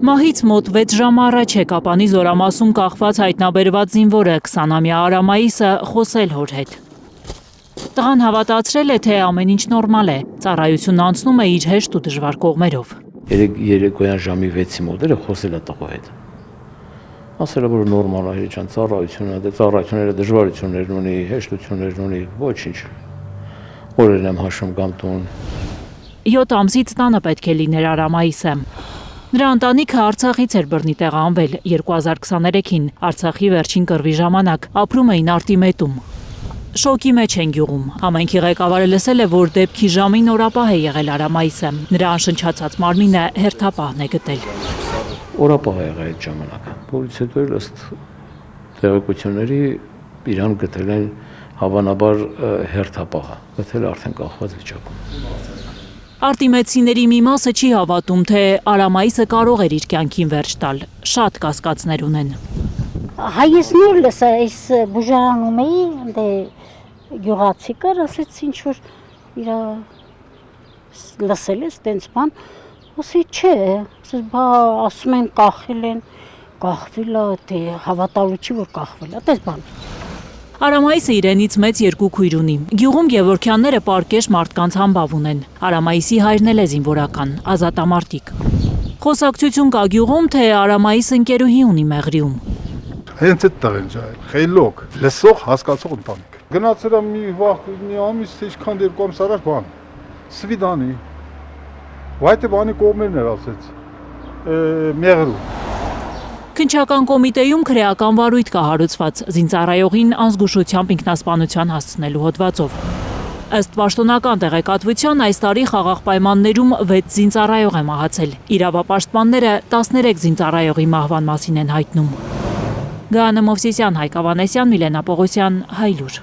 Մահից մոտ 6 ժամ առաջ է Կապանի զորամասում կախված հայտնաբերված զինվորը 20-ամյա Արամայիսը խոսել հոր հետ։ Տղան հավատացրել է, թե ամեն ինչ նորմալ է, ծառայությունն անցնում է իր հեշտ ու դժվար կողմերով։ Երեկոյան ժամի 6-ի մոտ խոսել է տղու հետ։ Ասել է, որ նորմալ է ջան, ծառայությունները դժվարություններ ունի, հեշտություններ ունի, ոչինչ։ Օրերն եմ հաշվում գամ տուն։ 7 ամսից տանը պետք է լիներ Արամայիսը։ Նրա ընտանիքը Արցախից էր բռնի տեղանվել 2023-ին, Արցախի վերջին կռվի ժամանակ, ապրում էին Արտիմետում։ Շոկի մեջ են գյուղում, համայնքի ղեկավարը լսել է, որ դեպքի ժամին օրապահ է եղել Արամայիսը, նրա անշնչացած մարմինը հերթապահն է գտել։ Օրապահ է եղել այդ ժամանակ, որից հետո ըստ տեղեկությունների իրան գտել են հավանաբար հերթապահը, գտել արդեն կախված վիճակում։ Արտիմեցիների մի մասը չի հավատում, թե Արամայիսը կարող էր իր կյանքին վերջ տալ, շատ կասկածներ ունեն։ Հայս նոր լսա, այս բուժարանում էի, դե գյուղացի կար, ասեց ինչ որ իրա լսել ես տենց բան, ասի չէ, ասես բա ասում են կախել են, կախվել է, դե հավատալու չի որ կախվել է, տես բան։ Արամայիսը իրենից մեծ 2 քույր ունի։ Գյուղում Գևորգյանները պարկեշ մարդկանց համբավ ունեն։ Արամայիսի հայրն էլ է զինվորական, ազատամարտիկ։ Խոսակցություն կա գյուղում, թե Արամայիսը ընկերուհի ունի Մեղրիում։ Հենց այդ տղեն ջայ, խելոք, լսող, հասկացող ընտանիք։ Գնացել եմ մի ամիս, թե ինչքան 2 ամս առաջ բան, Սվիդանի։ Վայտե բանի կողմերն էր ասեց, Մեղրու։ Քննչական կոմիտեում քրեական վարույթ կա հարուցված զինծառայողին անզգուշությամբ ինքնասպանության հասցնելու հոդվածով։ Ըստ պաշտոնական տեղեկատվության այս տարի խաղաղ պայմաններում 6 զինծառայող է մահացել։ Իրավապաշտպանները 13 զինծառայողի մահվան մասին են հայտնում։ Գայանե Մովսիսյան, Հայկ Ավանեսյան, Միլենա Պողոսյան, Հայլուր։